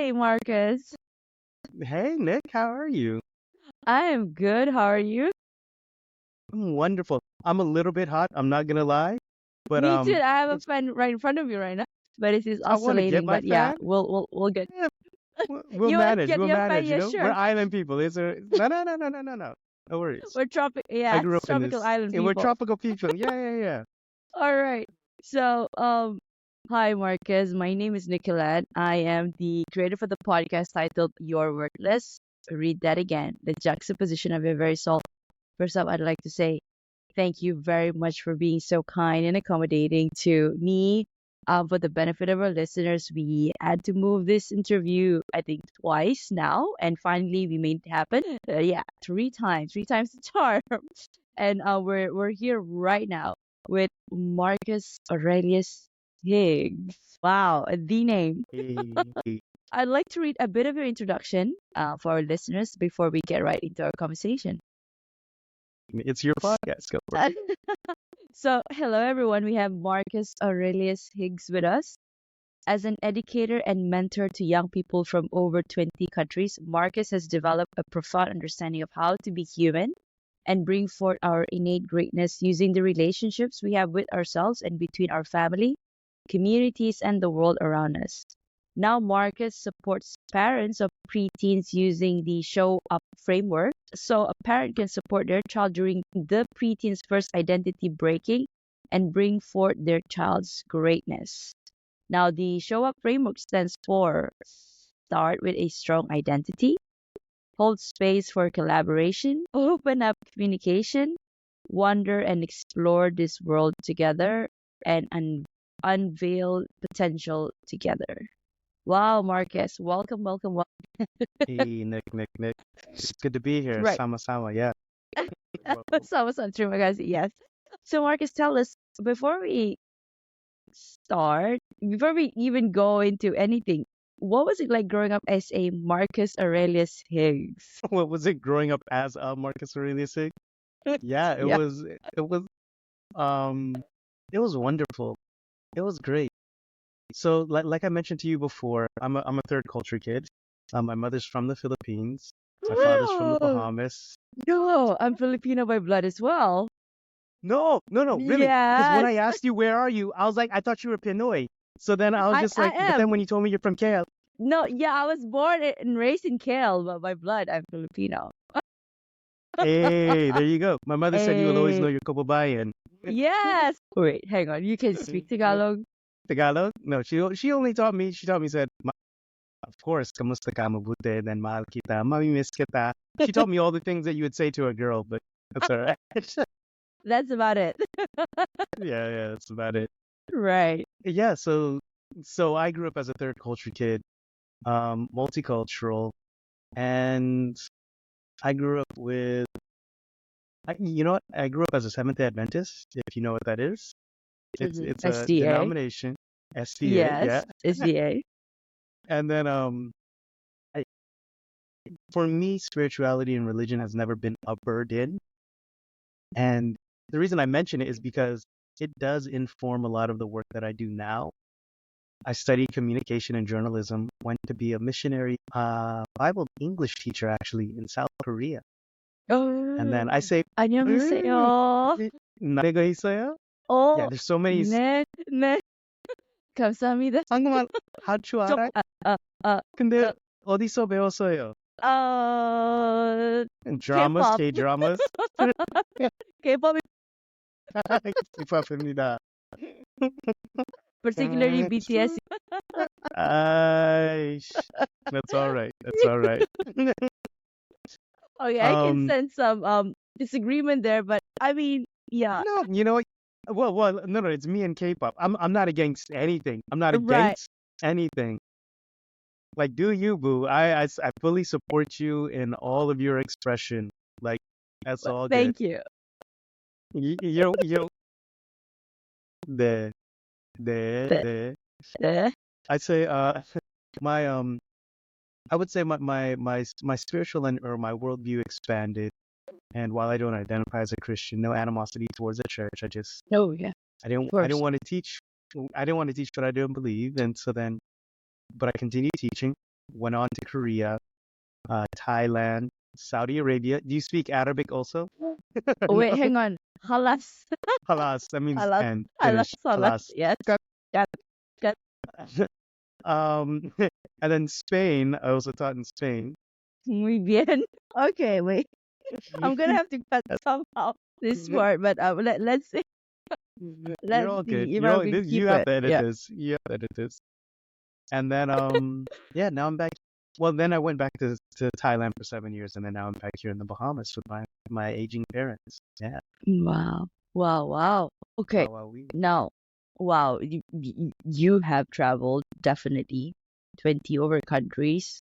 Hi, Marcus. Hey Nick, how are you? I am good. How are you? I'm wonderful. I'm a little bit hot, I'm not gonna lie, but Me too. I have a it's fan right in front of you right now, but it is I want to get oscillating. my But yeah, fan. we'll get. Yeah, we'll You want to manage. get We'll your fan? manage. Yeah, We're sure. island people. Is there? No. No worries. We're tropic. I Yeah, grew up in tropical this. island We're people. tropical people. Yeah. All right. So, hi, Marcus. My name is Nicolette. I am the creator for the podcast titled "You're Worthless." Read that again. The juxtaposition of your very soul. First up, I'd like to say thank you very much for being so kind and accommodating to me. For the benefit of our listeners, we had to move this interview, I think, twice now, and finally we made it happen. Yeah, three times the charm. And we're here right now with Marcus Aurelius Higgs. Wow, the name. Hey, I'd like to read a bit of your introduction for our listeners before we get right into our conversation. it's your podcast. Go for it. So, hello everyone. We have Marcus Aurelius Higgs with us. As an educator and mentor to young people from over 20 countries, Marcus has developed a profound understanding of how to be human and bring forth our innate greatness using the relationships we have with ourselves and between our family, communities, and the world around us. Now, Marcus supports parents of preteens using the show up framework so a parent can support their child during the preteen's first identity breaking and bring forth their child's greatness. Now, the show up framework stands for start with a strong identity, hold space for collaboration, open up communication, wonder and explore this world together, and unveil potential together. Wow, Marcus, welcome. Hey Nick. It's good to be here. Right. Sama. Yeah. Welcome. Sama-san, true, guys. Yes. So, Marcus, tell us before we before we even go into anything, what was it like growing up as a Marcus Aurelius Higgs? What was it growing up as Marcus Aurelius? Yeah, it Yeah. was. It was. Um, it was wonderful. It was great. So, like I mentioned to you before, I'm a third culture kid. My mother's from the Philippines. My father's from the Wow. Bahamas. No, I'm Filipino by blood as well. No, really. Because when Yes, I asked you where are you, I was like, I thought you were Pinoy. So then I was just I like, but then am. when you told me you're from KL, No, yeah, I was born and raised in KL, but by blood, I'm Filipino. hey, there you go. My mother said you will always know Hey, your kababayan. yes. Wait, hang on. You can speak Tagalog? Tagalog? No, she only taught me. She taught me said, of course, kamusta ka mabuti, then mahal kita, mamimiss kita. She taught me all the things that you would say to a girl, but that's all right. That's about it. Yeah, that's about it. Right. Yeah, so I grew up as a third culture kid, multicultural, and I grew up with, you know what? I grew up as a Seventh-day Adventist, if you know what that is. It's a SDA. denomination, SDA, yeah. Yes, SDA. And then I, for me, spirituality and religion has never been a burden. And the reason I mention it is because it does inform a lot of the work that I do now. I studied communication and journalism, went to be a missionary Bible English teacher actually in South Korea. And then I Oh, say, 안녕하세요. 나리가 있어요? Yeah, Oh, there's so many. 네, 감사합니다. 한국말 할 줄 좀, 알아? 아, 아, 근데 저, 어디서 배웠어요? Dramas, K-pop. K-dramas. K-pop, K-pop입니다. particularly BTS. Aish. That's all right. That's all right. Okay, I can Um, sense some disagreement there, but I mean, yeah, no, you know what? No, it's me and K-pop. I'm not against anything. I'm not right. against anything. Like, do you, boo? I fully support you in all of your expression. Like, that's But all good. thank you. You the The- uh, I'd say my I would say my spiritual or my worldview expanded. And while I don't identify as a Christian, no animosity towards the church. oh yeah, I of didn't course. want to teach. I didn't want to teach what I don't believe, and so then, but I continue teaching. went on to Korea, Thailand, Saudi Arabia. Do you speak Arabic also? Oh, No. wait, hang on. Halas. Halas, that means Halas. and Halas. finish. Halas. Halas. Yes. Got, got. Um, and then Spain, I also taught in Spain. Muy bien. Okay, wait. I'm gonna have to cut somehow this part, but let's see. You're Let's all good. see if I can You keep have it. to edit Yeah. this. You have to edit this. And then yeah, now I'm back. Well, then I went back to Thailand for 7 years, and then now I'm back here in the Bahamas with my aging parents. Yeah. Wow. Wow. Wow. Okay. Wow, wow, we. Now, wow, you have traveled definitely 20 over countries,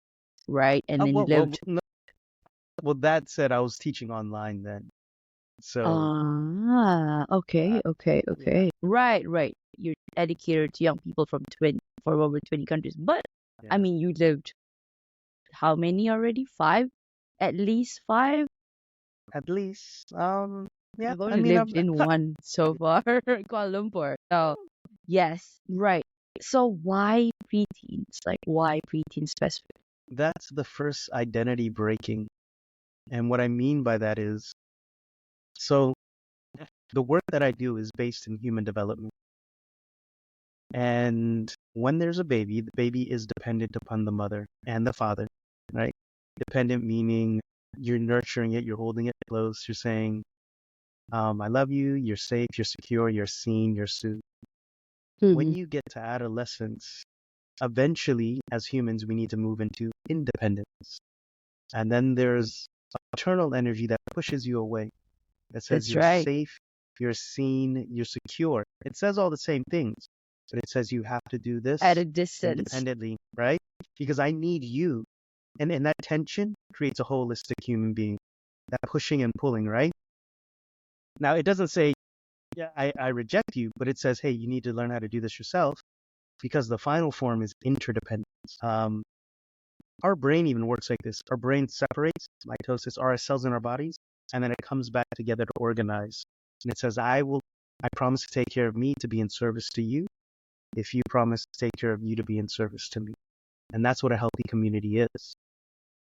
right? And then Well, lived. no, well, that said, I was teaching online then, so Okay, okay, yeah, okay. Right, right. You're educated to young people from over 20 countries. But I yeah, mean, you lived how many already? Five? At least five? at least, yeah. I've I only mean, lived in one so far, Kuala Lumpur. So, yes, right. So why preteens? Like, why preteen specific? that's the first identity breaking, and what I mean by that is, so the work that I do is based in human development. And when there's a baby, the baby is dependent upon the mother and the father, right? Dependent meaning you're nurturing it, you're holding it close, you're saying, I love you, you're safe, you're secure, you're seen, you're soothed. When Mm-hmm. you get to adolescence, eventually, as humans, we need to move into independence. And then there's a maternal energy that pushes you away, that says That's you're right. safe, you're seen, you're secure. It says all the same things, but it says you have to do At this a distance. independently, right? Because I need you. And that tension creates a holistic human being, that pushing and pulling, right? Now, it doesn't say, yeah, I reject you, but it says, hey, you need to learn how to do this yourself because the final form is interdependence. Um, our brain even works like this. Our brain separates mitosis, our cells in our bodies, and then it comes back together to organize. And it says, I promise to take care of me to be in service to you if you promise to take care of you to be in service to me. And that's what a healthy community is.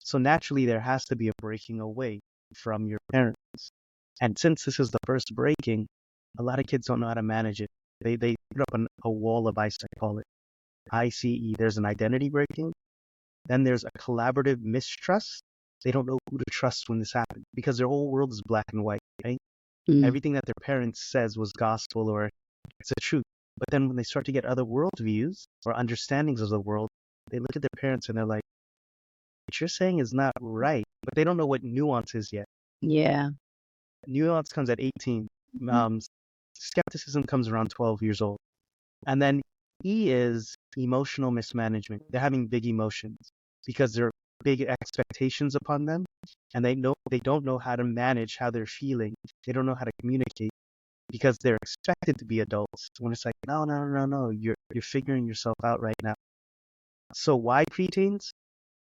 So naturally, there has to be a breaking away from your parents. And since this is the first breaking, a lot of kids don't know how to manage it. They put up a wall of ice, I call it. ICE. There's an identity breaking. Then there's a collaborative mistrust. They don't know who to trust when this happens because their whole world is black and white, right? Mm. Everything that their parents says was gospel or it's a truth. But then when they start to get other worldviews or understandings of the world, they look at their parents and they're like, what you're saying is not right. But they don't know what nuance is yet. Yeah. Nuance comes at 18. Um, Skepticism comes around 12 years old. And then E is emotional mismanagement. They're having big emotions because there are big expectations upon them, and they don't know how to manage how they're feeling. They don't know how to communicate because they're expected to be adults. When it's like, no, no, no, no, you're figuring yourself out right now. So why preteens?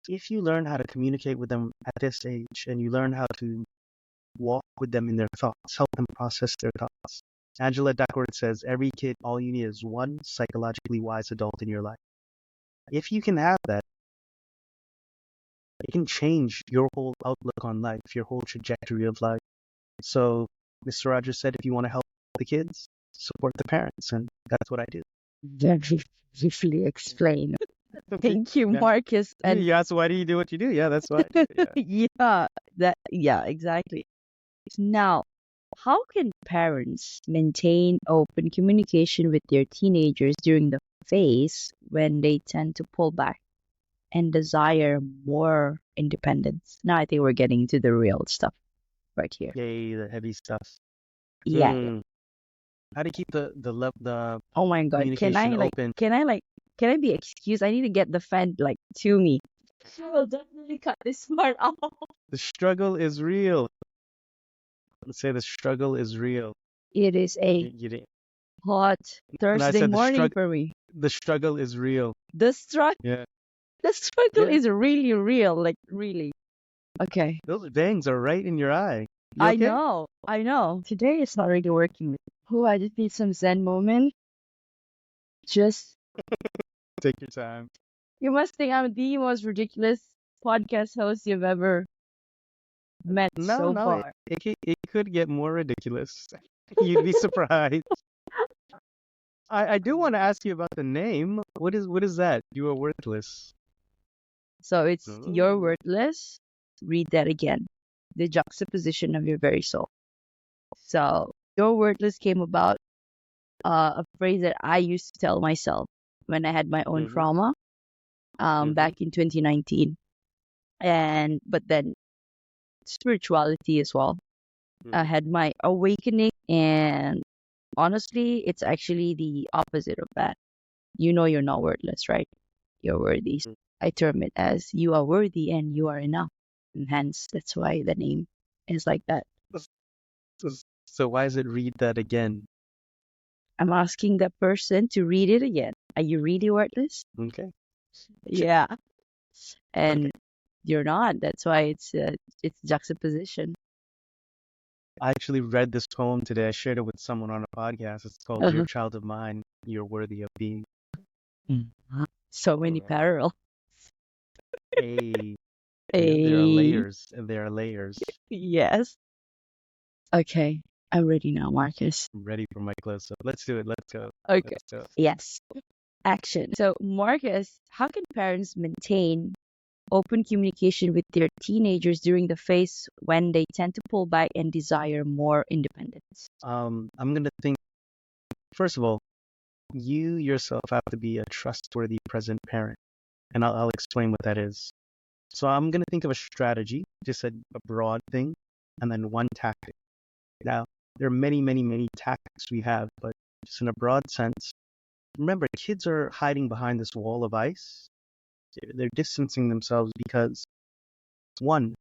If you learn how to communicate with them at this age and you learn how to walk with them in their thoughts, help them process their thoughts. Angela Duckworth says every kid, all you need is one psychologically wise adult in your life. If you can have that, it can change your whole outlook on life, your whole trajectory of life. So Mr. Rogers said if you want to help the kids, support the parents, and that's what I do. Very briefly explain. Thank you, Yeah. Marcus. And You asked why do you do what you do? Yeah, that's why. Yeah. yeah, exactly. Now, how can parents maintain open communication with their teenagers during the phase when they tend to pull back and desire more independence? Now I think we're getting into the real stuff right here. Yay, the heavy stuff. Yeah. How to keep the Oh my God. communication open? Can I be excused? I need to get the fan to me. I will definitely cut this part off. The struggle is real. Let's say the struggle is real. It is a You didn't. hot And I Thursday said morning for me. the struggle is real. The struggle Yeah. the struggle Yeah. is really real, like really. Okay. Those bangs are right in your eye. You okay? I know. Today it's not really working. Oh, I just need some Zen moment. Just Take your time. You must think I'm the most ridiculous podcast host you've ever met No, so no, far. it could get more ridiculous. You'd be surprised. I do want to ask you about the name. What is that? You are worthless. So it's you're Oh. worthless. Read that again. The juxtaposition of your very soul. So your worthless came about a phrase that I used to tell myself when I had my own Mm-hmm. trauma Mm-hmm. back in 2019. And but then spirituality as well. I Mm-hmm. had my awakening, and honestly, it's actually the opposite of that. You know you're not worthless, right? You're worthy. I term it as you are worthy and you are enough. And hence, that's why the name is like that. So, so why does it read that again? I'm asking that person to read it again. Are you really worthless? Okay. Yeah. Okay. And you're not. That's why it's juxtaposition. I actually read this poem today. I shared it with someone on a podcast. It's called "Dear Uh-huh. Child of Mine, You're Worthy of Being." Mm. So All many right. parallel. Hey, there are Hey, layers, and there are layers. yes. Okay, I'm ready now, Marcus. I'm ready for my close up. Let's do it. Let's go. Okay. Let's go. Yes. Action. So, Marcus, how can parents maintain open communication with their teenagers during the phase when they tend to pull back and desire more independence? I'm gonna think, first of all, you yourself have to be a trustworthy present parent, and I'll explain what that is. So I'm gonna think of a strategy, just a broad thing, and then one tactic. Now, there are many, many, many tactics we have, but just in a broad sense, remember, kids are hiding behind this wall of ice. They're distancing themselves because, one,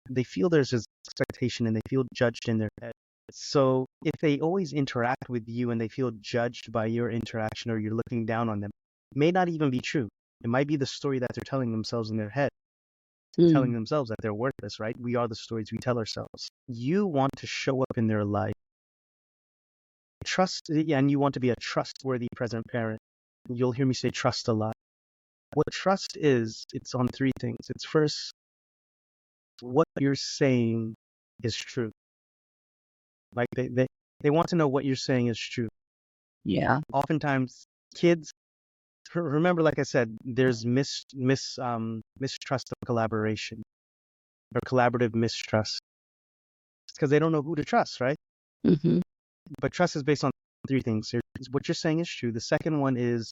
they feel there's this expectation and they feel judged in their head. So if they always interact with you and they feel judged by your interaction or you're looking down on them, it may not even be true. It might be the story that they're telling themselves in their head, telling Mm. themselves that they're worthless, right? We are the stories we tell ourselves. You want to show up in their life, yeah, and you want to be a trustworthy present parent. You'll hear me say trust a lot. What trust is, it's on three things. It's first, what you're saying is true. Like they want to know what you're saying is true. Yeah. Oftentimes, kids remember, like I said, there's mistrust of collaboration or collaborative mistrust because they don't know who to trust, right? Mm-hmm. But trust is based on three things. What you're saying is true. The second one is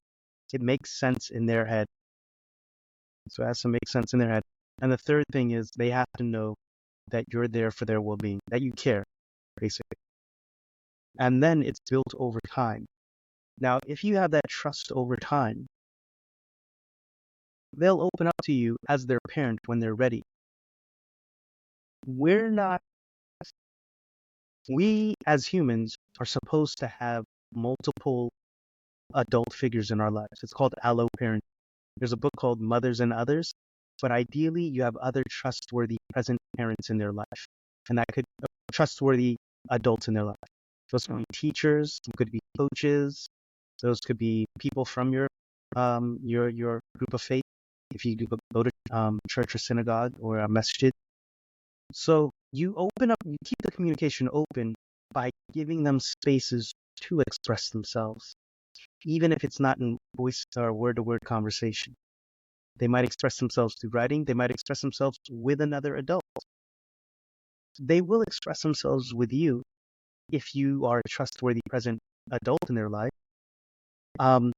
it makes sense in their head. So it has to make sense in their head. And the third thing is they have to know that you're there for their well-being, that you care, basically. And then it's built over time. Now, if you have that trust over time, they'll open up to you as their parent when they're ready. We're not, we as humans are supposed to have multiple adult figures in our lives. It's called allo parenting. There's a book called Mothers and Others, but ideally you have other trustworthy present parents in their life, and that could trustworthy adults in their life. Those could be teachers, could be coaches, those could be people from your group of faith. If you go to church or synagogue or a masjid, so you open up, you keep the communication open by giving them spaces to express themselves, even if it's not in voice or word-to-word conversation. They might express themselves through writing. They might express themselves with another adult. They will express themselves with you if you are a trustworthy present adult in their life. Um,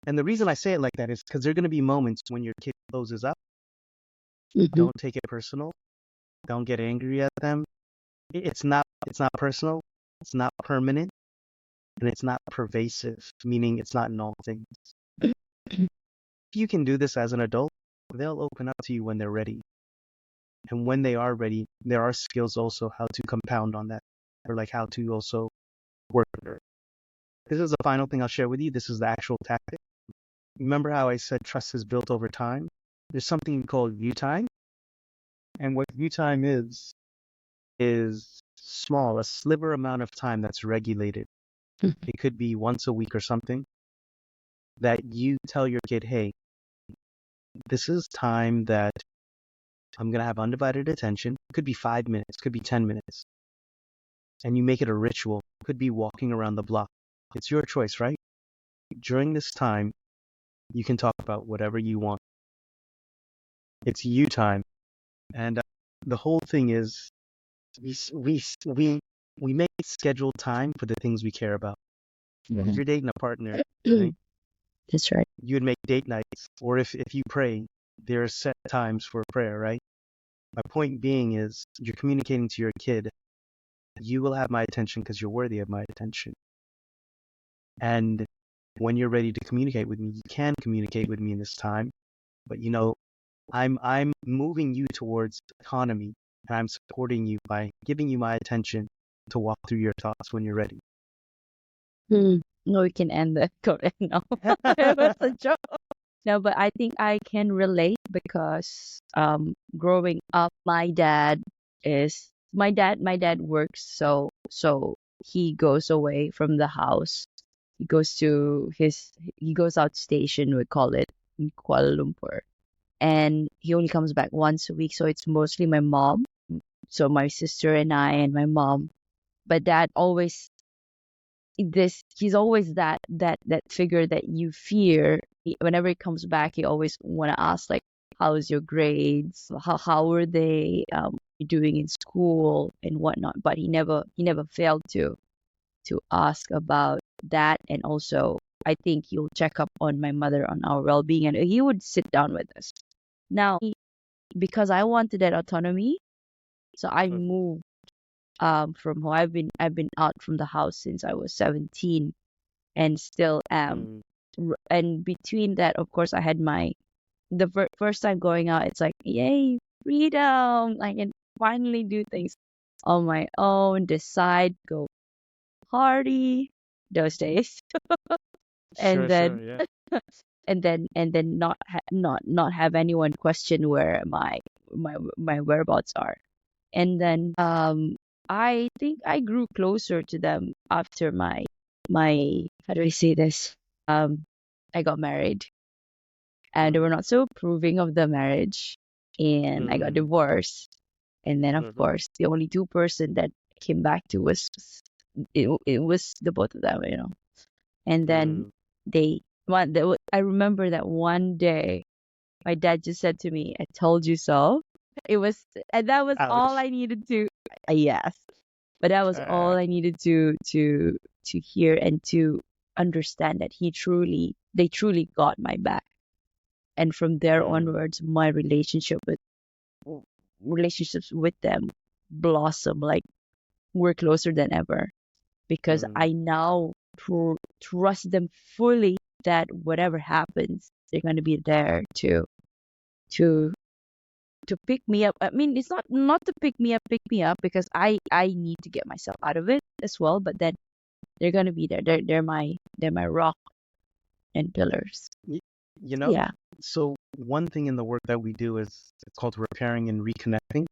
and the reason I say it like that is because there are going to be moments when your kid closes up. Mm-hmm. Don't take it personal. Don't get angry at them. It's not personal. It's not permanent, and it's not pervasive, meaning it's not in all things. If you can do this as an adult, they'll open up to you when they're ready. And when they are ready, there are skills also how to compound on that, or like how to also work with it. This is the final thing I'll share with you. This is the actual tactic. Remember how I said trust is built over time? There's something called view time. And what view time is small, a sliver amount of time that's regulated. It could be once a week or something that you tell your kid, hey, this is time that I'm going to have undivided attention. Could be 5 minutes, could be 10 minutes. And you make it a ritual. Could be walking around the block. It's your choice, right? During this time, you can talk about whatever you want. It's you time. And the whole thing is we make scheduled time for the things we care about. If you're dating a partner, right, That's right. you would make date nights. Or if you pray, there are set times for prayer, right? My point being is you're communicating to your kid, you will have my attention because you're worthy of my attention. And when you're ready to communicate with me, you can communicate with me in this time. But I'm moving you towards autonomy, and I'm supporting you by giving you my attention to walk through your thoughts when you're ready. No, we can end the correct now. It was a joke. No, but I think I can relate because growing up, my dad works, so he goes away from the house. He goes out station, we call it, in Kuala Lumpur, and he only comes back once a week. So it's mostly my mom, so my sister and I and my mom. But dad always he's always that figure that you fear. Whenever he comes back, he always want to ask, like, how's your grades, how are they doing in school and whatnot. But he never failed to ask about that. And also, I think he'll check up on my mother, on our well-being, and he would sit down with us. Now, because I wanted that autonomy, so I moved from home. I've been out from the house since I was 17, and still am. And between that, of course, I had the first time going out. It's like, yay, freedom! I can finally do things on my own, decide, go party those days, and Sure, then yeah. and then not have anyone question where my whereabouts are. And then I think I grew closer to them after my how do I say this? I got married, and they were not so approving of the marriage, and I got divorced. And then, of course, the only two person that came back to was it was the both of them. And then I remember that one day my dad just said to me, "I told you so." And that was all Ouch. I needed to. Yes, but that was all I needed to hear and to understand that they truly got my back. And from there onwards, my relationships with them blossom, like we're closer than ever, because I now trust them fully that whatever happens, they're gonna be there to to pick me up. I mean, it's not to pick me up because I need to get myself out of it as well. But then they're gonna be there. They're my rock and pillars. Y- You know, Yeah. so one thing in the work that we do is it's called repairing and reconnecting.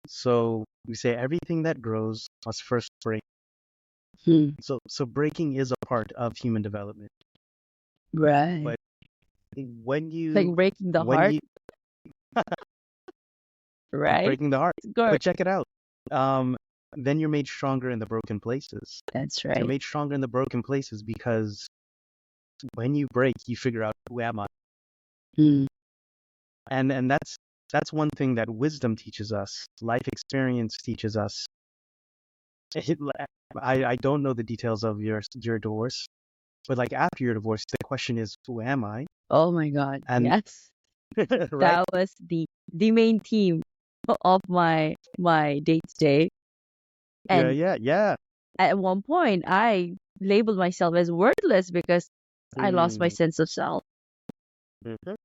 So we say everything that grows must first break. Hmm. So breaking is a part of human development. Right. But when Like you breaking the when heart, you like right? breaking the heart, It's good. but check it out. Um, then you're made stronger in the broken places. That's You're right. made stronger in the broken places because when you break, you figure out who am I, Hmm. and that's one thing that wisdom teaches us, life experience teaches us. It, I don't know the details of your divorce, but like after your divorce, the question is, who am I? Oh my God. And Yes. right? That was the main theme of my day-to-day. Yeah, And yeah, yeah. at one point, I labeled myself as worthless because I lost my Mm, sense of self. mhm,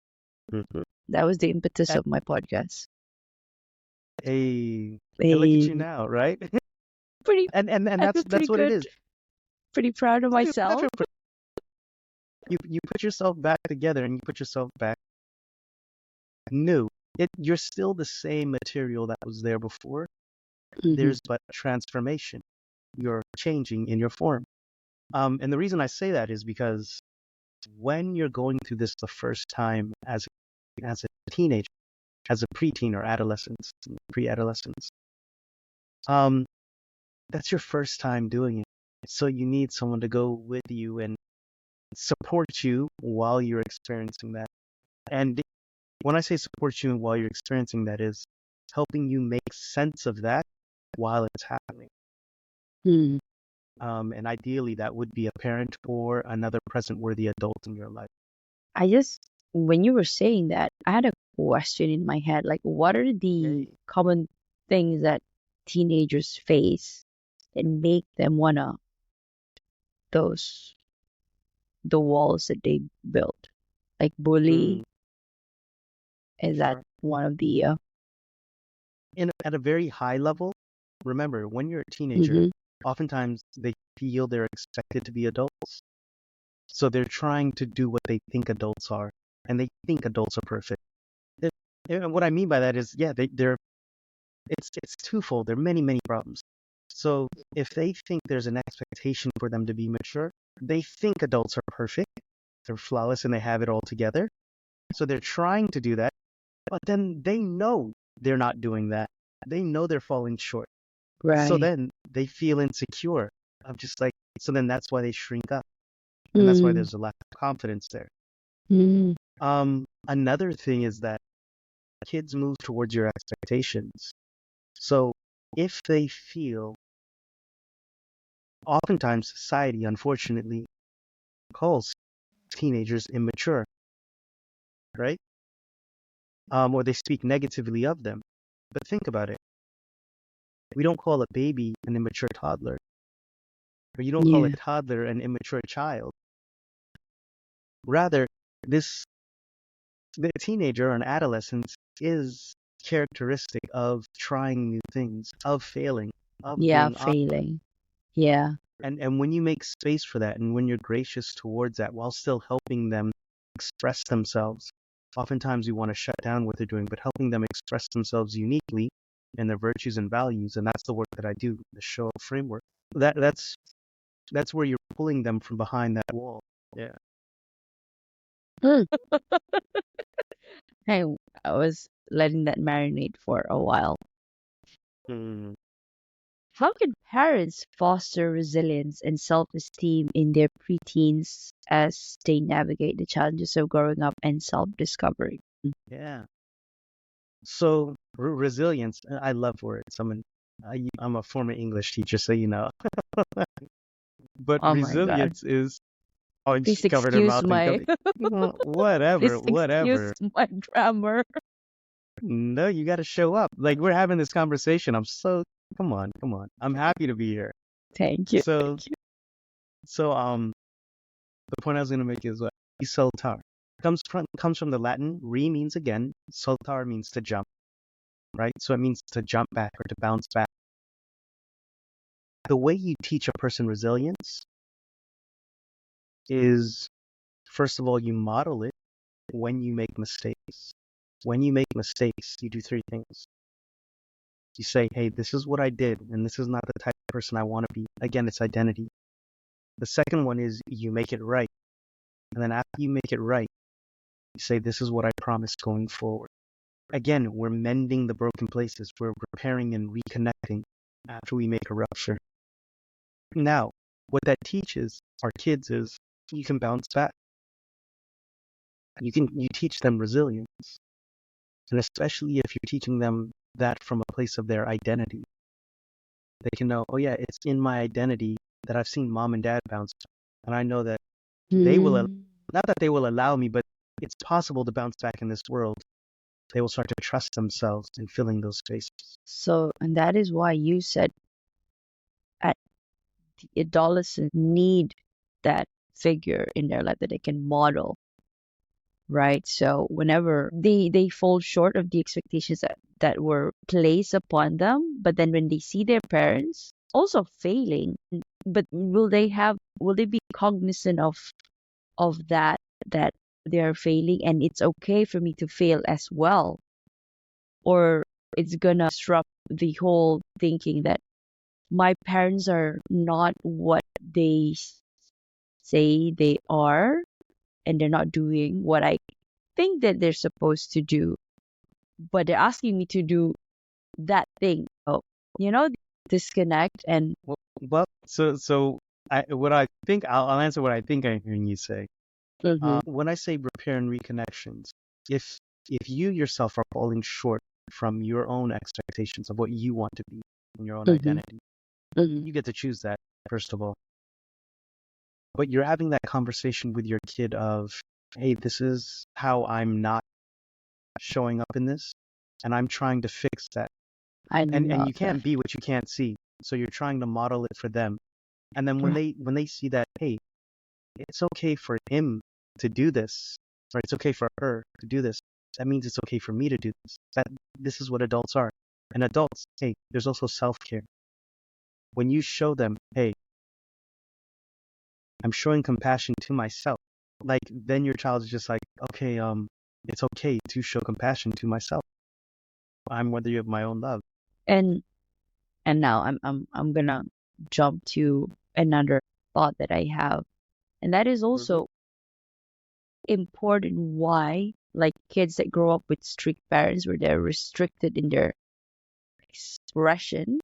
mhm. That was the impetus And of my podcast. hey, and look at you Hey, now, right? pretty, And I feel that's pretty what it good, is. pretty proud of It's a myself. pleasure. You put yourself back together and you put yourself back new. You're still the same material that was there before. Hmm. There's but transformation. You're changing in your form. And the reason I say that is because when you're going through this the first time as as a teenager, as a preteen or pre-adolescence. That's your first time doing it. So you need someone to go with you and support you while you're experiencing that. And when I say support you while you're experiencing that, is helping you make sense of that while it's happening. Hmm. And ideally, that would be a parent or another present worthy adult in your life. When you were saying that, I had a question in my head. Like, what are the Yay. common things that teenagers face that make them wanna those the walls that they built? Like Mm, bully, is that sure. one of the At a very high level, remember, when you're a teenager, Mhm. oftentimes they feel they're expected to be adults. So they're trying to do what they think adults are, and they think adults are perfect. It- and what I mean by that is, yeah, they're it's twofold. There are many, many problems. So if they think there's an expectation for them to be mature, they think adults are perfect, they're flawless, and they have it all together. So they're trying to do that, but then they know they're not doing that. They know they're falling short. So Right. then they feel insecure. I'm just like, so then that's why they shrink up. And that's why Mm. there's a lack of confidence there. Mm. Another thing is that kids move towards your expectations. So if they feel, oftentimes society, unfortunately, calls teenagers immature, right? Or they speak negatively of them. But think about it. We don't call a baby an immature toddler, or you don't call a Yeah. toddler an immature child. Rather, this the teenager or an adolescent is characteristic of trying new things, of failing, of Yeah, being awkward. failing. Yeah. And when you make space for that and when you're gracious towards that while still helping them express themselves, oftentimes we want to shut down what they're doing, but helping them express themselves uniquely in their virtues and values, and that's the work that I do, the show framework. That's where you're pulling them from behind that wall. Yeah. Mm. Hey, I was letting that marinate for a while. Mm. How can parents foster resilience and self-esteem in their preteens as they navigate the challenges of growing up and self-discovery? Yeah. So resilience, I love words. I'm a former English teacher, so you know. But Oh my God. resilience is, oh, and Please she covered her excuse mouth and my whatever, please whatever. excuse my grammar. No, you got to show up. Like we're having this conversation. Come on, come on. I'm happy to be here. Thank you. So, Thank you. so, the point I was gonna make is what saltar comes from the Latin. Re means again. Saltar means to jump, right? So it means to jump back or to bounce back. The way you teach a person resilience is, first of all, you model it when you make mistakes. When you make mistakes, you do three things. You say, hey, this is what I did, and this is not the type of person I want to be. Again, it's identity. The second one is you make it right. And then after you make it right, you say, this is what I promise going forward. Again, we're mending the broken places. We're repairing and reconnecting after we make a rupture. Now, what that teaches our kids is you can bounce back. You teach them resilience. And especially if you're teaching them that from a place of their identity, they can know, oh yeah, it's in my identity that I've seen mom and dad bounce back. And I know that they will, Mm. not that they will allow me, but it's possible to bounce back in this world. They will start to trust themselves in filling those spaces. So, and that is why you said at the adolescent need that figure in their life that they can model, right? So whenever they fall short of the expectations that were placed upon them, but then when they see their parents also failing, but will they be cognizant of that they are failing and it's okay for me to fail as well, or it's gonna disrupt the whole thinking that my parents are not what they say they are and they're not doing what I thing that they're supposed to do, but they're asking me to do that thing. Oh, disconnect and So what I think I'll answer what I think I'm hearing you say. Mhm, When I say repair and reconnections, if you yourself are falling short from your own expectations of what you want to be in your own mhm, identity, mhm. you get to choose that, first of all. But you're having that conversation with your kid of, hey, this is how I'm not showing up in this, and I'm trying to fix that. I And love you that. can't be what you can't see. So you're trying to model it for them. And then when Right. they see that, hey, it's okay for him to do this, or it's okay for her to do this, that means it's okay for me to do this. This is what adults are. And adults, hey, there's also self-care. When you show them, hey, I'm showing compassion to myself, like then your child is just like, okay, it's okay to show compassion to myself. I'm worthy of my own love. And now I'm gonna jump to another thought that I have, and that is Mm-hmm. also important why like kids that grow up with strict parents where they're restricted in their expression,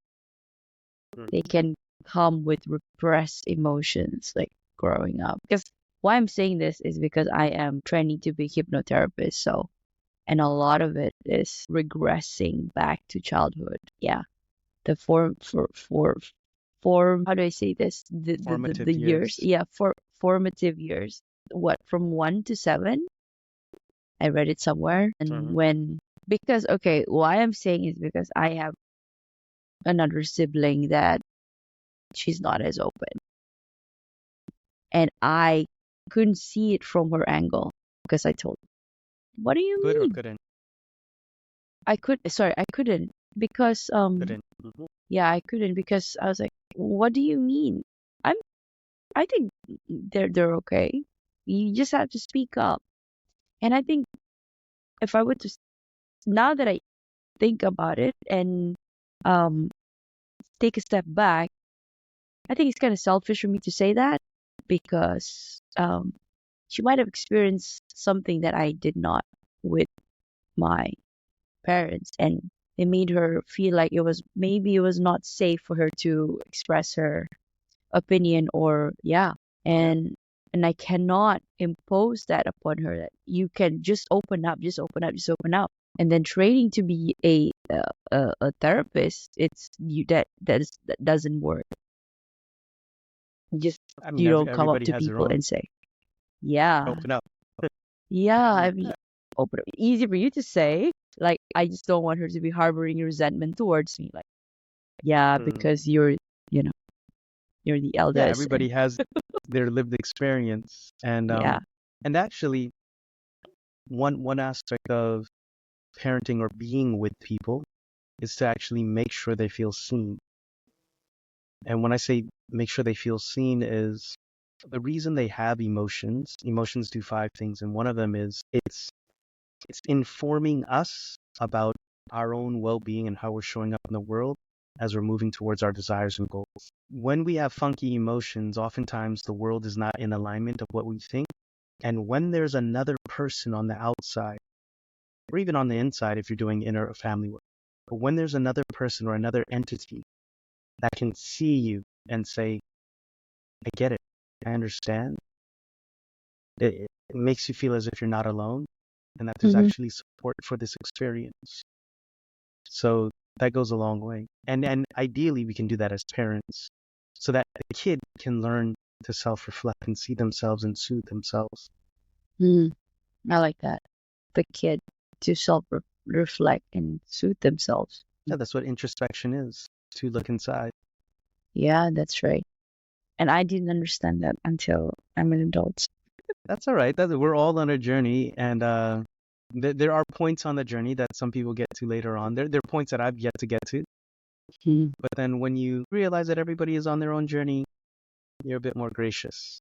they can come with repressed emotions like growing up. Because why I'm saying this is because I am training to be a hypnotherapist, so and a lot of it is regressing back to childhood. Yeah. The form how do I say this? The Formative years. years. Yeah, for formative years. What, from 1 to 7? I read it somewhere. And Mm-hmm. when because okay, why I'm saying is because I have another sibling that she's not as open. And I couldn't see it from her angle because I told her, what do you Could or mean? couldn't? I couldn't because Couldn't. Mm-hmm. yeah, I couldn't because I was like, what do you mean? I'm I think they're okay. You just have to speak up. And I think if I were to now that I think about it and um take a step back, I think it's kind of selfish for me to say that because she might have experienced something that I did not with my parents, and it made her feel like it was not safe for her to express her opinion, or yeah. Yeah. And I cannot impose that upon her that you can just open up, just open up, just open up. And then training to be a therapist, it's you that doesn't work. Just I mean, you don't come up everybody to has their people own. and say, yeah, Open up. yeah, Yeah. I mean, open up. Easy for you to say. Like, I just don't want her to be harboring resentment towards me. Like, yeah, Mm. because you know, you're the Yeah, eldest, and everybody has their lived experience, yeah. and actually, one aspect of parenting or being with people is to actually make sure they feel seen. And when I say make sure they feel seen is the reason they have emotions. Emotions do 5 things, and one of them is it's informing us about our own well-being and how we're showing up in the world as we're moving towards our desires and goals. When we have funky emotions, oftentimes the world is not in alignment of what we think. And when there's another person on the outside, or even on the inside if you're doing inner family work, but when there's another person or another entity that can see you and say, I get it, I understand, it makes you feel as if you're not alone and that there's Hmm. actually support for this experience. So that goes a long way. And ideally we can do that as parents so that the kid can learn to self-reflect and see themselves and soothe themselves. Hmm. I like that. The kid to self reflect and soothe themselves. Yeah, that's what introspection is, to look inside. Yeah, that's right. And I didn't understand that until I'm an adult. That's all right. We're all on a journey, and there are points on the journey that some people get to later on. There are points that I've yet to get to. Mhm. But then when you realize that everybody is on their own journey, you're a bit more gracious.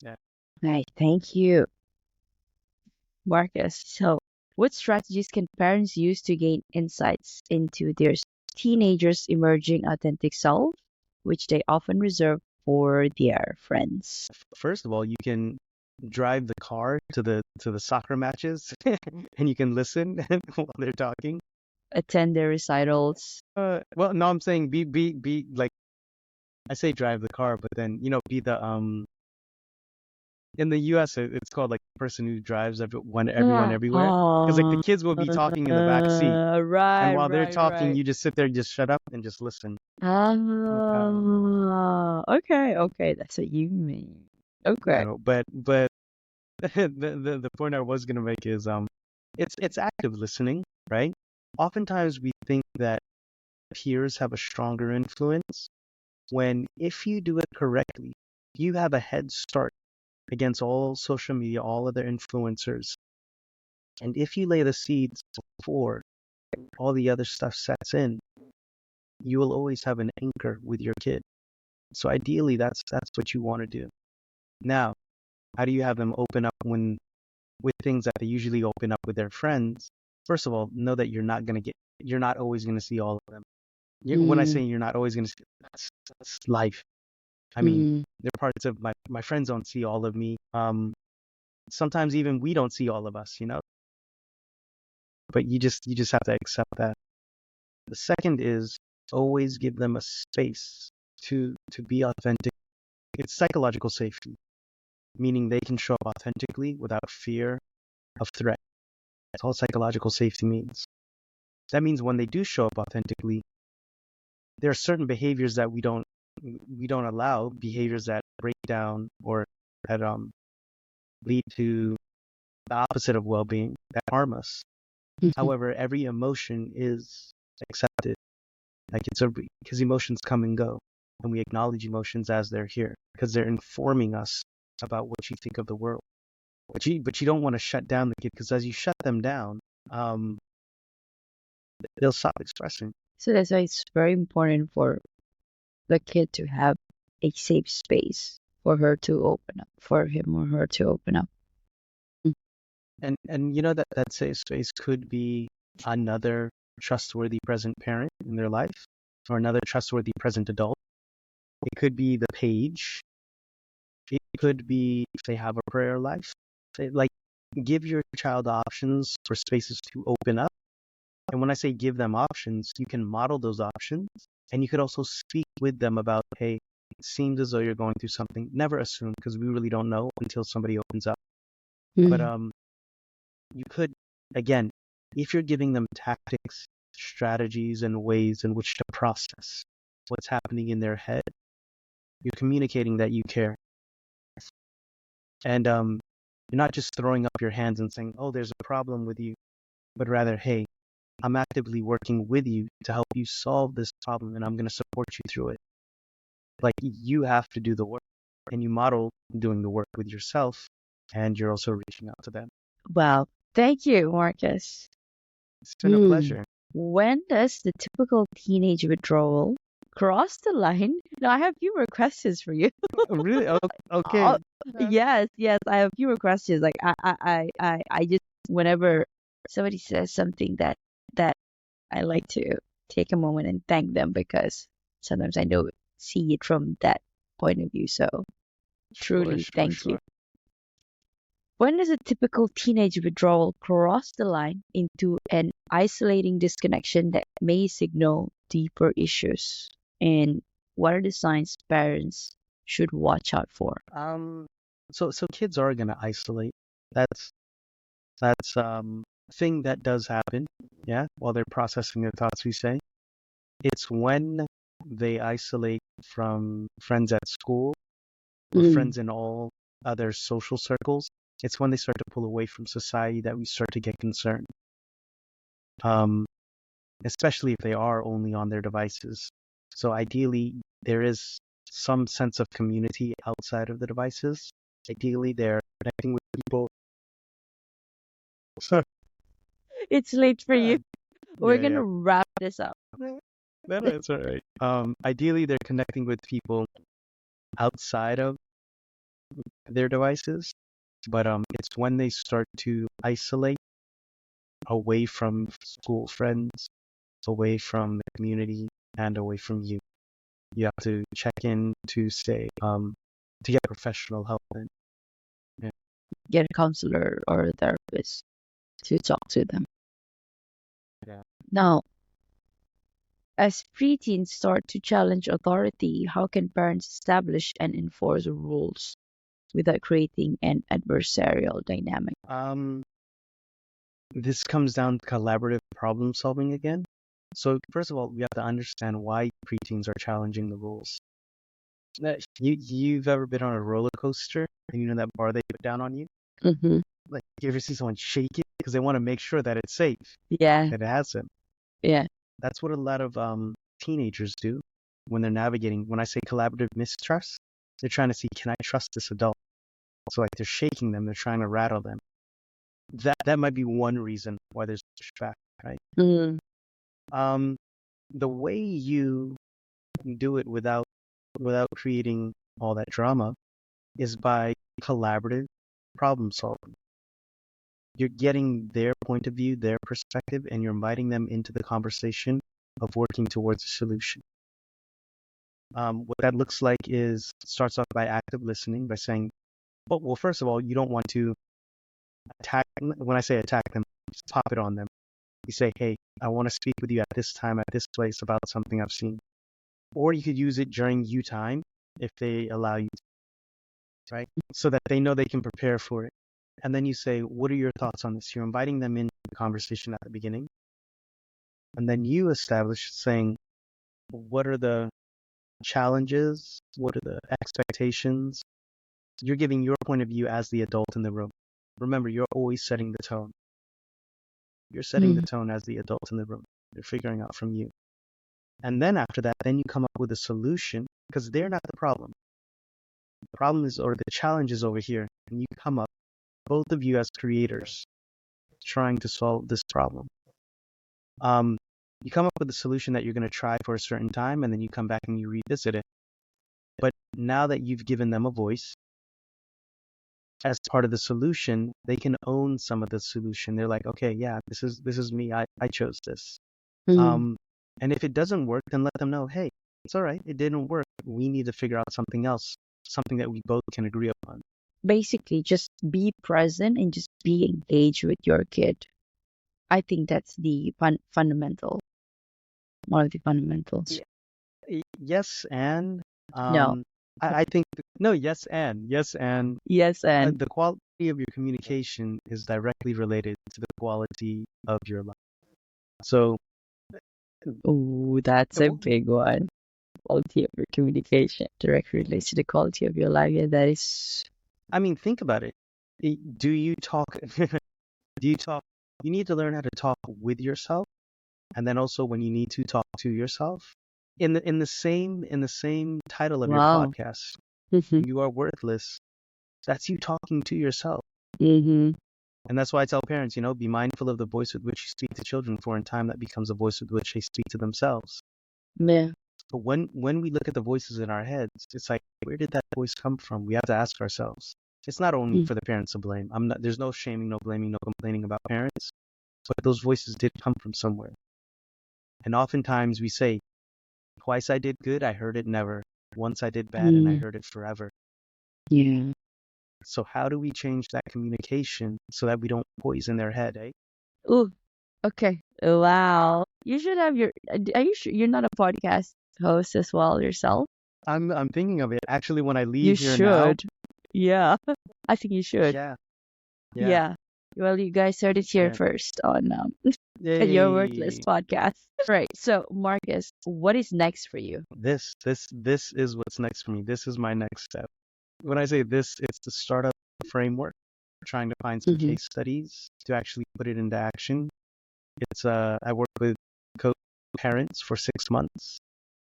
Yeah. Right. Thank you, Marcus. So, what strategies can parents use to gain insights into their teenagers' emerging authentic self, which they often reserve for their friends? First of all, you can drive the car to the soccer matches and you can listen while they're talking. Attend their recitals. Well, no, I'm saying be like, I say drive the car, but then be the in the U.S. It's called like the person who drives everyone Yeah. everywhere. Because like the Oh, kids will be talking in the back seat, and right, while they're right, talking, right. you just sit there, just shut up, and just listen. Okay, okay, that's what you mean. Okay. But the point I was gonna make is it's active listening, right? Oftentimes we think that peers have a stronger influence when if you do it correctly, you have a head start against all social media, all other influencers. And if you lay the seeds before all the other stuff sets in, you will always have an anchor with your kid. So ideally, that's what you want to do. Now, how do you have them open up when with things that they usually open up with their friends? First of all, know that you're not always gonna see all of them. When I Mm, say you're not always gonna see, that's life. I mean, mm. there are parts of my friends don't see all of me. Sometimes even we don't see all of us. But you just have to accept that. The second is always give them a space to be authentic. It's psychological safety, meaning they can show up authentically without fear of threat. That's all psychological safety means. That means when they do show up authentically, there are certain behaviors that we don't allow, behaviors that break down or that lead to the opposite of well-being, that harm us. Mhm. However, every emotion is accepted. Like because emotions come and go, and we acknowledge emotions as they're here because they're informing us about what you think of the world. But you don't want to shut down the kid because as you shut them down, um, they'll stop expressing. So that's why it's very important for the kid to have a safe space for her to open up, for him or her to open up. Mm. And that safe space could be another trustworthy present parent in their life, or another trustworthy present adult. It could be the page. It could be if they have a prayer life. Like, give your child options for spaces to open up. And when I say give them options, you can model those options, and you could also speak with them about, hey, it seems as though you're going through something. Never assume, because we really don't know until somebody opens up. But Mm. you could, again, if you're giving them tactics, strategies, and ways in which to process what's happening in their head, you're communicating that you care. And you're not just throwing up your hands and saying, oh, there's a problem with you, but rather, hey, I'm actively working with you to help you solve this problem, and I'm going to support you through it. Like, you have to do the work, and you model doing the work with yourself, and you're also reaching out to them. Well, thank you, Marcus. It's been a pleasure. When does the typical teenage withdrawal cross the line? Now, I have fewer questions for you. Really? Oh, Okay. yes, yes, I have fewer questions. Like I just whenever somebody says something that I like to take a moment and thank them because sometimes I don't see it from that point of view. So Sure, truly, sure, thank you. sure. When does a typical teenage withdrawal cross the line into an isolating disconnection that may signal deeper issues? And what are the signs parents should watch out for? Um, so kids are gonna isolate. That's that's a thing that does happen, yeah, while they're processing their thoughts, we say. It's when they isolate from friends at school or Mm. friends in all other social circles. It's when they start to pull away from society that we start to get concerned. Um, especially if they are only on their devices. So ideally, there is some sense of community outside of the devices. Ideally, they're connecting with people. So, It's late for uh, you. We're yeah, gonna yeah. wrap this up. No, it's all right. Ideally, they're connecting with people outside of their devices, but it's when they start to isolate away from school friends, away from the community, and away from you. You have to check in to stay to get professional help. And, yeah. get a counselor or a therapist to talk to them. Yeah. Now, as preteens start to challenge authority, how can parents establish and enforce rules without creating an adversarial dynamic? This comes down to collaborative problem solving again. So first of all, we have to understand why preteens are challenging the rules. You've ever been on a roller coaster and you know that bar they put down on you? Mm-hmm. Like you ever see someone shake it because they want to make sure that it's safe, Yeah, that it hasn't. yeah. That's what a lot of teenagers do when they're navigating. When I say collaborative mistrust, they're trying to see, can I trust this adult? So like they're shaking them, they're trying to rattle them. That might be one reason why there's pushback, right? Mm, Um, the way you do it without creating all that drama is by collaborative problem solving. You're getting their point of view, their perspective, and you're inviting them into the conversation of working towards a solution. What that looks like is starts off by active listening, by saying, well, first of all, you don't want to attack. When I say attack them, just pop it on them. You say, hey, I want to speak with you at this time, at this place about something I've seen. Or you could use it during you time if they allow you to, right? So that they know they can prepare for it. And then you say, what are your thoughts on this? You're inviting them into the conversation at the beginning. And then you establish saying, what are the challenges? What are the expectations? You're giving your point of view as the adult in the room. Remember, you're always setting the tone. You're setting the mm, tone as the adult in the room. They're figuring out from you. And then after that, then you come up with a solution because they're not the problem. The problem is, or the challenge is over here. And you come up, both of you as creators, trying to solve this problem. Um, you come up with a solution that you're going to try for a certain time, and then you come back and you revisit it. But now that you've given them a voice, as part of the solution, they can own some of the solution. They're like, okay, yeah, this is me. I chose this. mm. Um, and if it doesn't work, then let them know, hey, it's all right. It didn't work. We need to figure out something else, something that we both can agree upon. Basically, just be present and just be engaged with your kid. I think that's the fundamental, one of the fundamentals. Yes, and No, I think no, yes, and yes, and the quality of your communication is directly related to the quality of your life. So, oh, that's a big one. Quality of your communication directly relates to the quality of your life. Yeah, that is. I mean, think about it. Do you talk? Do you talk? You need to learn how to talk with yourself, and then also when you need to talk to yourself. In the same title of your Wow. podcast, Mm-hmm. you are worthless. That's you talking to yourself. Mm-hmm. And that's why I tell parents, be mindful of the voice with which you speak to children, for in time that becomes a voice with which they speak to themselves. Yeah. But when we look at the voices in our heads, it's like, where did that voice come from? We have to ask ourselves. It's not only Mm. for the parents to blame. There's no shaming, no blaming, no complaining about parents, but those voices did come from somewhere. And oftentimes we say, twice I did good, I heard it never. Once I did bad and I Mm. heard it forever. Yeah. So how do we change that communication so that we don't poison their head, eh? Ooh. Okay. Wow. You should have your. Are you sure you're not a podcast host as well yourself? I'm thinking of it. Actually, when I You leave here now, should. Yeah. I think you should. yeah, yeah, Yeah. Well, you guys heard it here yeah. first on Your Worthless Yay. podcast. Right. So, Marcus, what is next for you? This is what's next for me. This is my next step. When I say this, it's the startup framework, trying to find some Mm-hmm. case studies to actually put it into action. I work with parents for 6 months.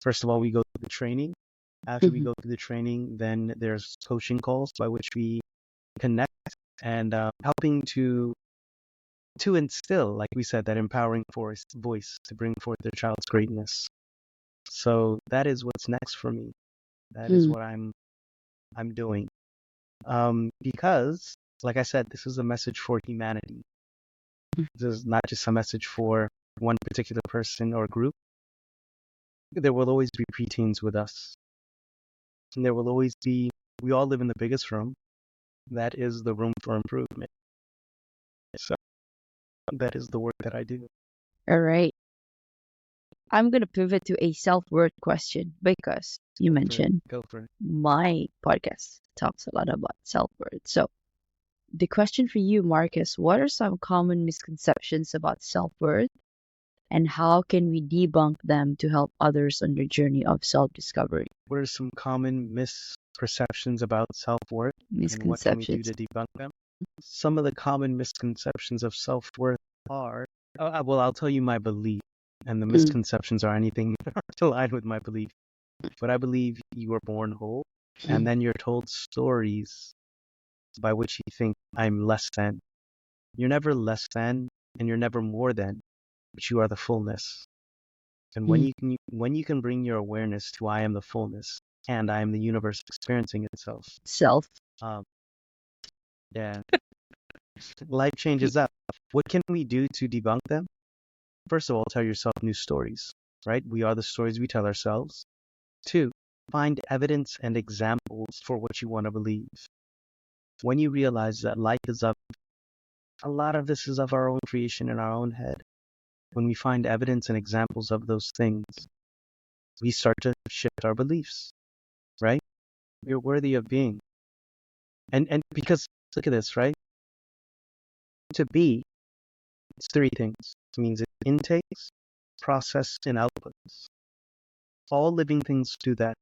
First of all, we go through the training. After we Mm-hmm. go through the training, then there's coaching calls by which we connect and helping to instill, like we said, that empowering voice to bring forth their child's greatness. So that is what's next for me. That is what I'm doing. Because, like I said, this is a message for humanity. This is not just a message for one particular person or group. There will always be preteens with us. And there will always be, we all live in the biggest room. that is the room for improvement. So that is the work that I do. All right. I'm going to pivot to a self-worth question because you Go for it. mentioned Go for it. my podcast talks a lot about self-worth. So the question for you, Marcus, what are some common misconceptions about self-worth and how can we debunk them to help others on their journey of self-discovery? What are some common misperceptions about self-worth and what can we do Misconceptions. to debunk them? Some of the common misconceptions of self-worth are, well, I'll tell you my belief, and the Mm, misconceptions are anything that aren't aligned with my belief. But I believe you were born whole, and mm, then you're told stories by which you think I'm less than. You're never less than, and you're never more than, but you are the fullness. And mm. when you can bring your awareness to I am the fullness, and I am the universe experiencing itself, Self. um, yeah, life changes up. What can we do to debunk them? First of all, tell yourself new stories, right? We are the stories we tell ourselves. Two, find evidence and examples for what you want to believe. When you realize that life is of, a lot of this is of our own creation in our own head. When we find evidence and examples of those things, we start to shift our beliefs, right? You're worthy of being. And because look at this, right? To be, it's three things. It means it intakes, process, and outputs. All living things do that.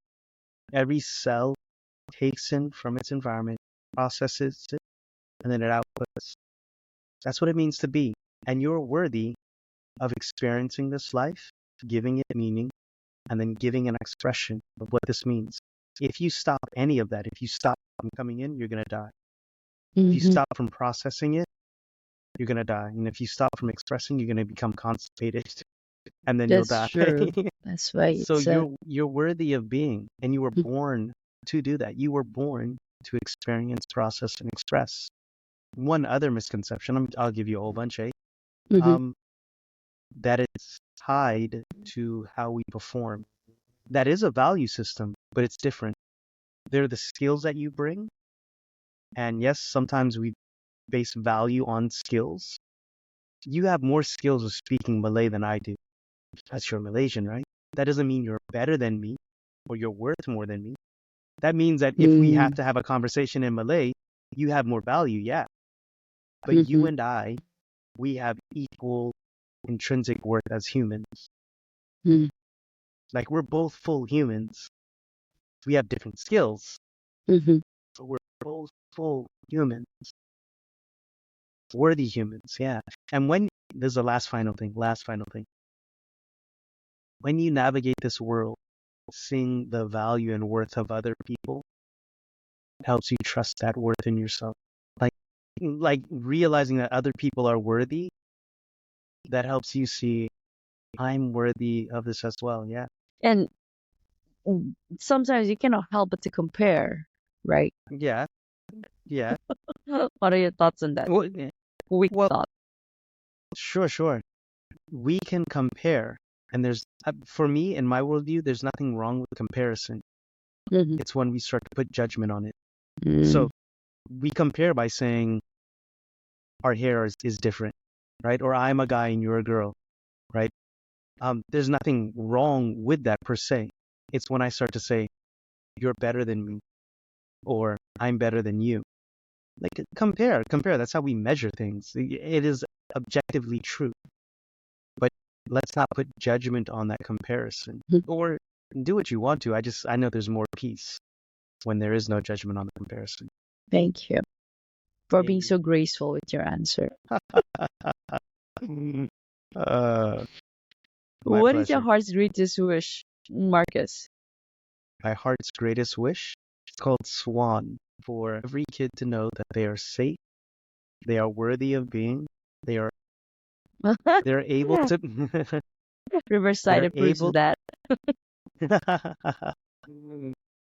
Every cell takes in from its environment, processes it, and then it outputs. That's what it means to be. And you're worthy of experiencing this life, giving it meaning, and then giving an expression of what this means. If you stop any of that, if you stop from coming in, you're going to die. If you Hmm. stop from processing it, you're going to die. And if you stop from expressing, you're going to become constipated and then you'll That's die. true. That's why So it's you're worthy of being, and you were born to do that. You were born to experience, process, and express. One other misconception, I'll give you a whole bunch, eh? mm-hmm. Um, that it's tied to how we perform. That is a value system, but it's different. They're the skills that you bring. And yes, sometimes we base value on skills. You have more skills of speaking Malay than I do. That's you're Malaysian, right? That doesn't mean you're better than me or you're worth more than me. That means that if we have Mm-hmm. to have a conversation in Malay, you have more value, yeah. But you Mm-hmm. and I, we have equal intrinsic worth as humans. Like we're both full humans. We have different skills, Mm-hmm. but we're both full humans, worthy humans, yeah. And when there's the last final thing. When you navigate this world, seeing the value and worth of other people, it helps you trust that worth in yourself. Like realizing that other people are worthy, that helps you see I'm worthy of this as well. Yeah. And sometimes you cannot help but to compare, right? Yeah. Yeah. What are your thoughts on that? Well, Quick well, thought. sure. We can compare, and there's for me in my worldview, there's nothing wrong with comparison. Mm-hmm. It's when we start to put judgment on it. Mm-hmm. So we compare by saying our hair is different, right? Or I'm a guy and you're a girl, right? There's nothing wrong with that per se. It's when I start to say you're better than me or I'm better than you. Like compare. That's how we measure things. It is objectively true. But let's not put judgment on that comparison. Or do what you want to. I know there's more peace when there is no judgment on the comparison. Thank you for being Hey. so graceful with your answer. uh, my What is your pleasure. heart's greatest wish, Marcus? My heart's greatest wish is called Swan, for every kid to know that they are safe, they are worthy of being, they are they're able to Riverside they're approves of able that.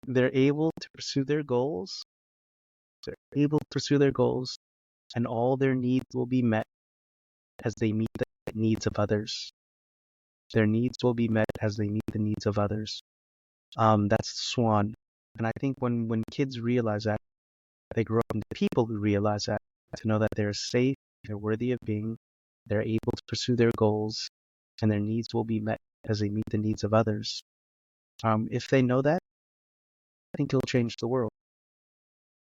they're able to pursue their goals. They're able to pursue their goals, and all their needs will be met as they meet the needs of others. Their needs will be met as they meet the needs of others. That's Swan. And I think when kids realize that, They grow up into people who realize that, to know that they're safe, they're worthy of being, they're able to pursue their goals, and their needs will be met as they meet the needs of others. If they know that, I think it'll change the world.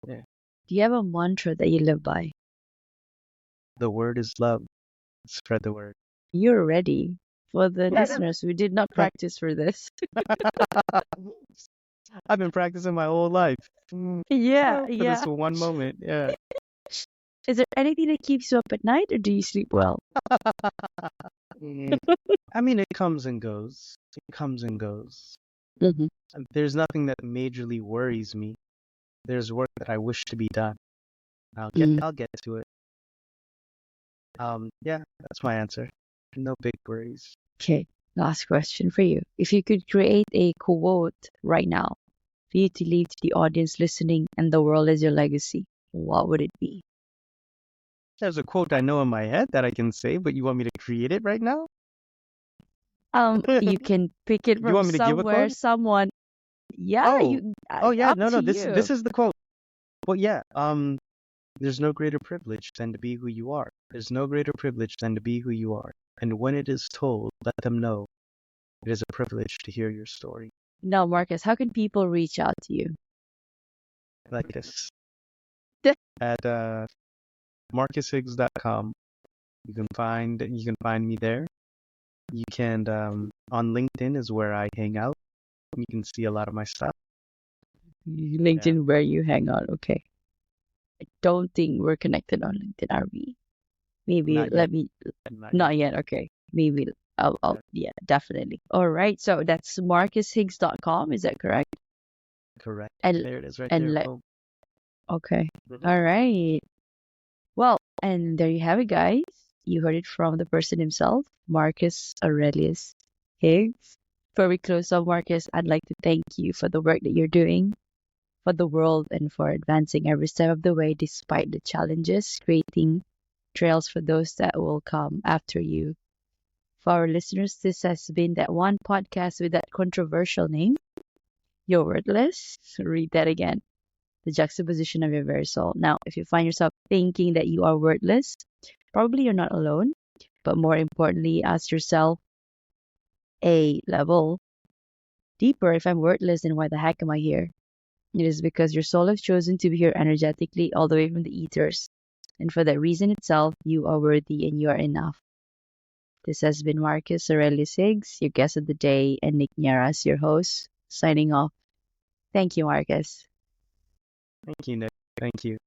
Yeah. Do you have a mantra that you live by? The word is love. Spread the word. You're ready. For the listeners, we did not practice for this. I've been practicing my whole life. Yeah, For this yeah. one moment. Yeah. Is there anything that keeps you up at night, or do you sleep well? I mean, it comes and goes. It comes and goes. Mm-hmm. There's nothing that majorly worries me. There's work that I wish to be done. I'll get to it. Yeah, that's my answer. No big worries. Okay, last question for you. If you could create a quote right now for you to leave to the audience listening and the world as your legacy, what would it be? There's a quote I know in my head that I can say, but you want me to create it right now? You can pick it You from want me to give a somewhere, quote? someone. Yeah, Oh, yeah, up no, to this you. is the quote. Well, yeah, there's no greater privilege than to be who you are. There's no greater privilege than to be who you are. And when it is told, let them know it is a privilege to hear your story. Now, Marcus, how can people reach out to you? Like this. At marcushiggs.com. You can find me there. You can on LinkedIn is where I hang out. You can see a lot of my stuff. LinkedIn, where you hang out. Okay. I don't think we're connected on LinkedIn, are we? Maybe Not let yet. me. Not Not yet. yet. Okay. Maybe I'll yeah, definitely. All right. So that's marcushiggs.com. Is that correct? Correct. And There it is right and there. let Boom. okay. Mhm. All right. Well, and there you have it, guys. You heard it from the person himself, Marcus Aurelius Higgs. Before we close off, Marcus, I'd like to thank you for the work that you're doing for the world and for advancing every step of the way despite the challenges, creating trails for those that will come after you. For our listeners, this has been that one podcast with that controversial name, You're Worthless. Read that again. The juxtaposition of your very soul. Now, if you find yourself thinking that you are worthless, probably you're not alone. But more importantly, ask yourself a level deeper, if I'm worthless, then why the heck am I here? It is because your soul has chosen to be here energetically all the way from the ethers. And for that reason itself, you are worthy and you are enough. This has been Marcus Aurelius Higgs, your guest of the day, and Nick Nieras, your host, signing off. Thank you, Marcus. Thank you, Nick. Thank you.